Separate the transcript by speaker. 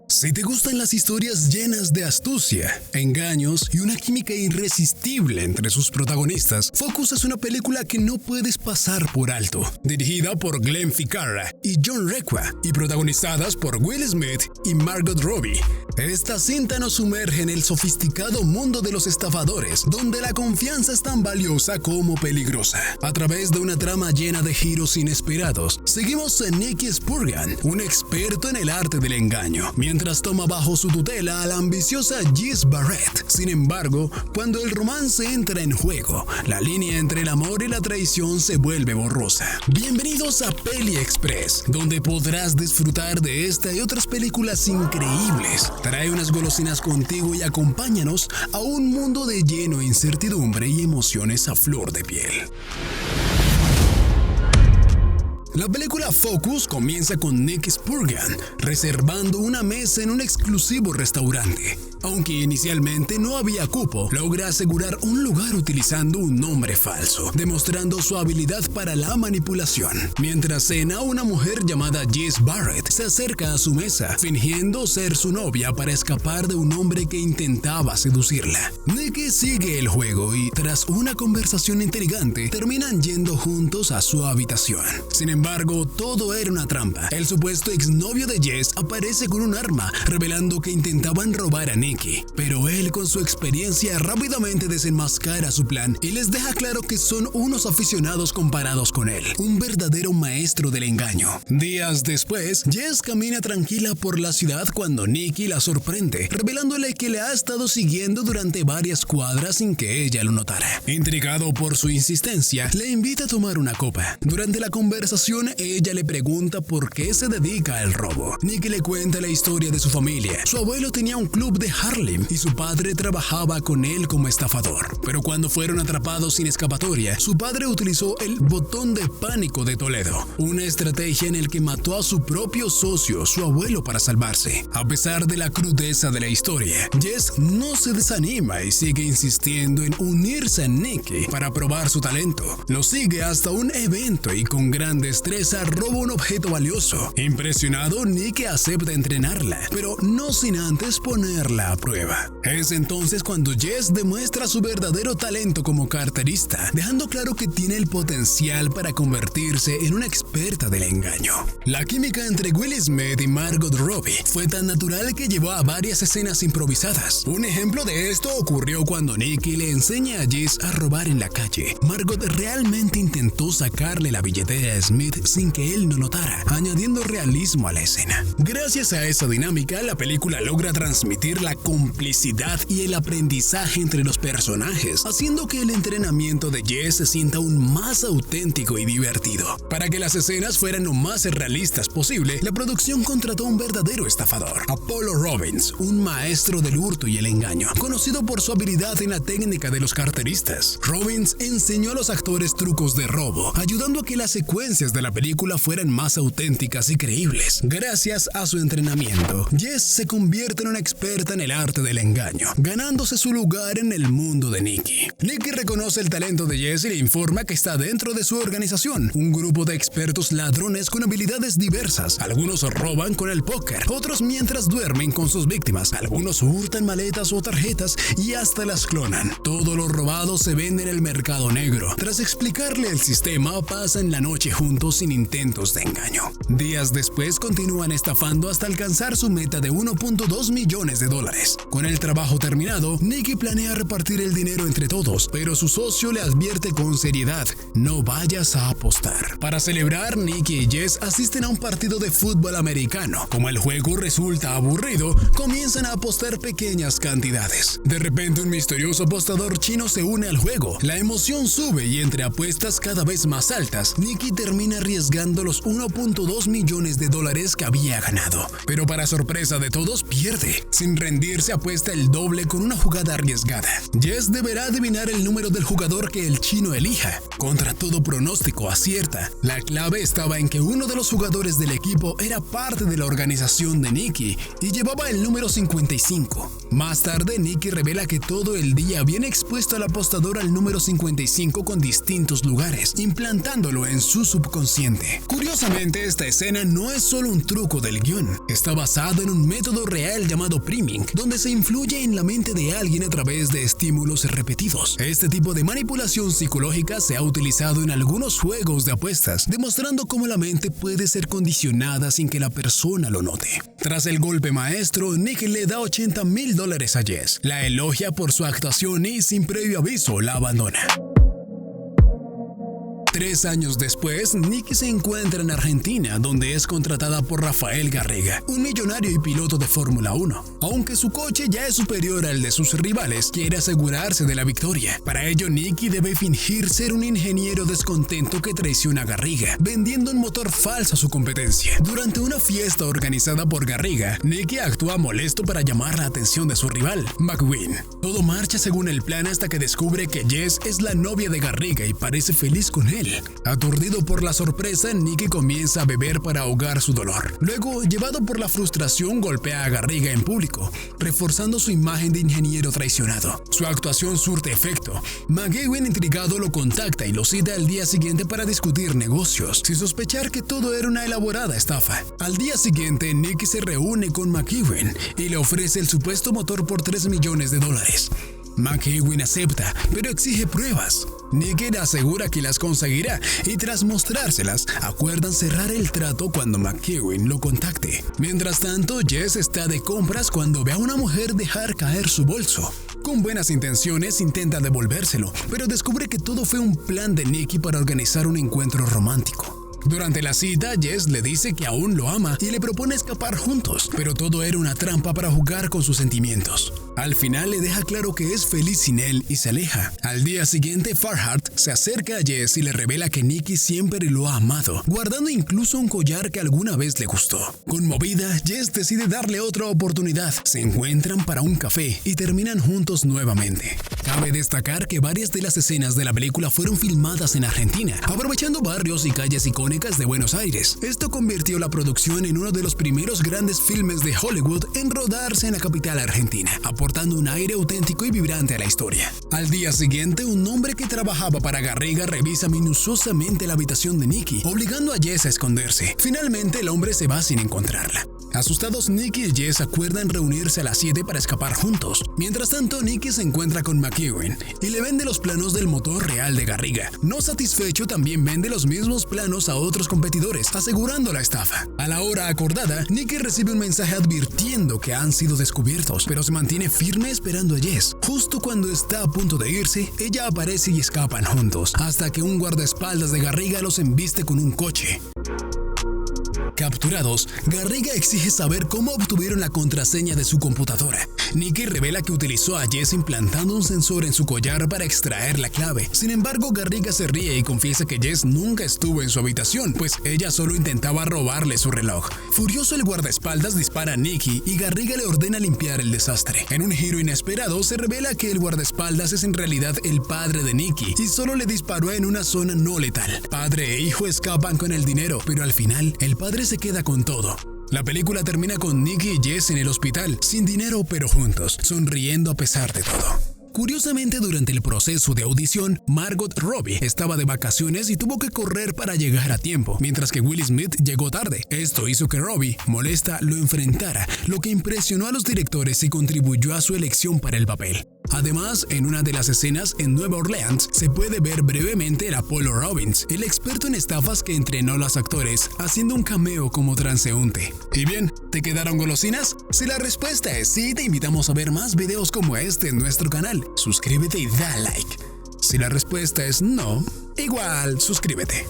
Speaker 1: Si te gustan las historias llenas de astucia, engaños y una química irresistible entre sus protagonistas, Focus es una película que no puedes pasar por alto. Dirigida por Glenn Ficarra y John Requa y protagonizadas por Will Smith y Margot Robbie, esta cinta nos sumerge en el sofisticado mundo de los estafadores, donde la confianza es tan valiosa como peligrosa. A través de una trama llena de giros inesperados, seguimos a Nicky Spurgeon, un experto en el arte del engaño, mientras toma bajo su tutela a la ambiciosa Jess Barrett. Sin embargo, cuando el romance entra en juego, la línea entre el amor y la traición se vuelve borrosa. Bienvenidos a Peli Express, donde podrás disfrutar de esta y otras películas increíbles. Trae unas golosinas contigo y acompáñanos a un mundo de lleno de incertidumbre y emociones a flor de piel. La película Focus comienza con Nick Spurgeon reservando una mesa en un exclusivo restaurante. Aunque inicialmente no había cupo, logra asegurar un lugar utilizando un nombre falso, demostrando su habilidad para la manipulación. Mientras cena, una mujer llamada Jess Barrett se acerca a su mesa, fingiendo ser su novia para escapar de un hombre que intentaba seducirla. Nicky sigue el juego y, tras una conversación intrigante, terminan yendo juntos a su habitación. Sin embargo, todo era una trampa. El supuesto exnovio de Jess aparece con un arma, revelando que intentaban robar a Nicky. Pero él, con su experiencia, rápidamente desenmascara su plan y les deja claro que son unos aficionados comparados con él, un verdadero maestro del engaño. Días después, Jess camina tranquila por la ciudad cuando Nicky la sorprende, revelándole que le ha estado siguiendo durante varias cuadras sin que ella lo notara. Intrigado por su insistencia, le invita a tomar una copa. Durante la conversación, ella le pregunta por qué se dedica al robo. Nicky le cuenta la historia de su familia. Su abuelo tenía un club de Harlem y su padre trabajaba con él como estafador. Pero cuando fueron atrapados sin escapatoria, su padre utilizó el botón de pánico de Toledo, una estrategia en la que mató a su propio socio, su abuelo, para salvarse. A pesar de la crudeza de la historia, Jess no se desanima y sigue insistiendo en unirse a Nicky para probar su talento. Lo sigue hasta un evento y con gran destreza roba un objeto valioso. Impresionado, Nicky acepta entrenarla, pero no sin antes ponerla a prueba. Es entonces cuando Jess demuestra su verdadero talento como carterista, dejando claro que tiene el potencial para convertirse en una experta del engaño. La química entre Will Smith y Margot Robbie fue tan natural que llevó a varias escenas improvisadas. Un ejemplo de esto ocurrió cuando Nicky le enseña a Jess a robar en la calle. Margot realmente intentó sacarle la billetera a Smith sin que él lo notara, añadiendo realismo a la escena. Gracias a esa dinámica, la película logra transmitir la complicidad y el aprendizaje entre los personajes, haciendo que el entrenamiento de Jess se sienta aún más auténtico y divertido. Para que las escenas fueran lo más realistas posible, la producción contrató a un verdadero estafador, Apollo Robbins, un maestro del hurto y el engaño, conocido por su habilidad en la técnica de los carteristas. Robbins enseñó a los actores trucos de robo, ayudando a que las secuencias de la película fueran más auténticas y creíbles. Gracias a su entrenamiento, Jess se convierte en una experta en el arte del engaño, ganándose su lugar en el mundo de Nicky. Nicky reconoce el talento de Jess y le informa que está dentro de su organización, un grupo de expertos ladrones con habilidades diversas. Algunos roban con el póker, otros mientras duermen con sus víctimas, algunos hurtan maletas o tarjetas y hasta las clonan. Todo lo robado se vende en el mercado negro. Tras explicarle el sistema, pasan la noche juntos sin intentos de engaño. Días después continúan estafando hasta alcanzar su meta de $1.2 millones. Con el trabajo terminado, Nicky planea repartir el dinero entre todos, pero su socio le advierte con seriedad: no vayas a apostar. Para celebrar, Nicky y Jess asisten a un partido de fútbol americano. Como el juego resulta aburrido, comienzan a apostar pequeñas cantidades. De repente, un misterioso apostador chino se une al juego. La emoción sube y entre apuestas cada vez más altas, Nicky termina arriesgando los $1.2 millones que había ganado. Pero para sorpresa de todos, pierde. Sin rendirse, rendirse apuesta el doble con una jugada arriesgada. Jess deberá adivinar el número del jugador que el chino elija. Contra todo pronóstico acierta. La clave estaba en que uno de los jugadores del equipo era parte de la organización de Nikki y llevaba el número 55. Más tarde, Nikki revela que todo el día viene expuesto al apostador al número 55 con distintos lugares, implantándolo en su subconsciente. Curiosamente, esta escena no es solo un truco del guión, está basado en un método real llamado priming, donde se influye en la mente de alguien a través de estímulos repetidos. Este tipo de manipulación psicológica se ha utilizado en algunos juegos de apuestas, demostrando cómo la mente puede ser condicionada sin que la persona lo note. Tras el golpe maestro, Nick le da $80,000 a Jess, la elogia por su actuación y sin previo aviso la abandona. 3 años después, Nikki se encuentra en Argentina, donde es contratada por Rafael Garriga, un millonario y piloto de Fórmula 1. Aunque su coche ya es superior al de sus rivales, quiere asegurarse de la victoria. Para ello, Nikki debe fingir ser un ingeniero descontento que traiciona a Garriga, vendiendo un motor falso a su competencia. Durante una fiesta organizada por Garriga, Nikki actúa molesto para llamar la atención de su rival, McQueen. Todo marcha según el plan hasta que descubre que Jess es la novia de Garriga y parece feliz con él. Aturdido por la sorpresa, Nikki comienza a beber para ahogar su dolor. Luego, llevado por la frustración, golpea a Garriga en público, reforzando su imagen de ingeniero traicionado. Su actuación surte efecto. McQueen, intrigado, lo contacta y lo cita al día siguiente para discutir negocios, sin sospechar que todo era una elaborada estafa. Al día siguiente, Nikki se reúne con McQueen y le ofrece el supuesto motor por $3 millones. McQueen acepta, pero exige pruebas. Nikki le asegura que las conseguirá y tras mostrárselas, acuerdan cerrar el trato cuando McQueen lo contacte. Mientras tanto, Jess está de compras cuando ve a una mujer dejar caer su bolso. Con buenas intenciones intenta devolvérselo, pero descubre que todo fue un plan de Nikki para organizar un encuentro romántico. Durante la cita, Jess le dice que aún lo ama y le propone escapar juntos, pero todo era una trampa para jugar con sus sentimientos. Al final le deja claro que es feliz sin él y se aleja. Al día siguiente, Farhad se acerca a Jess y le revela que Nikki siempre lo ha amado, guardando incluso un collar que alguna vez le gustó. Conmovida, Jess decide darle otra oportunidad. Se encuentran para un café y terminan juntos nuevamente. Cabe destacar que varias de las escenas de la película fueron filmadas en Argentina, aprovechando barrios y calles icónicas de Buenos Aires. Esto convirtió la producción en uno de los primeros grandes filmes de Hollywood en rodarse en la capital argentina, aportando un aire auténtico y vibrante a la historia. Al día siguiente, un hombre que trabajaba para Garriga revisa minuciosamente la habitación de Nikki, obligando a Jess a esconderse. Finalmente, el hombre se va sin encontrarla. Asustados, Nikki y Jess acuerdan reunirse a las 7 para escapar juntos. Mientras tanto, Nikki se encuentra con McQueen y le vende los planos del motor real de Garriga. No satisfecho, también vende los mismos planos a otros competidores, asegurando la estafa. A la hora acordada, Nikki recibe un mensaje advirtiendo que han sido descubiertos, pero se mantiene firme esperando a Jess. Justo cuando está a punto de irse, ella aparece y escapan juntos, hasta que un guardaespaldas de Garriga los embiste con un coche. Capturados, Garriga exige saber cómo obtuvieron la contraseña de su computadora. Nikki revela que utilizó a Jess implantando un sensor en su collar para extraer la clave. Sin embargo, Garriga se ríe y confiesa que Jess nunca estuvo en su habitación, pues ella solo intentaba robarle su reloj. Furioso, el guardaespaldas dispara a Nikki y Garriga le ordena limpiar el desastre. En un giro inesperado, se revela que el guardaespaldas es en realidad el padre de Nikki y solo le disparó en una zona no letal. Padre e hijo escapan con el dinero, pero al final, el padre se queda con todo. La película termina con Nikki y Jess en el hospital, sin dinero pero juntos, sonriendo a pesar de todo. Curiosamente, durante el proceso de audición, Margot Robbie estaba de vacaciones y tuvo que correr para llegar a tiempo, mientras que Will Smith llegó tarde. Esto hizo que Robbie, molesta, lo enfrentara, lo que impresionó a los directores y contribuyó a su elección para el papel. Además, en una de las escenas en Nueva Orleans se puede ver brevemente a Apollo Robbins, el experto en estafas que entrenó a los actores, haciendo un cameo como transeúnte. ¿Y bien, te quedaron golosinas? Si la respuesta es sí, te invitamos a ver más videos como este en nuestro canal. Suscríbete y da like. Si la respuesta es no, igual suscríbete.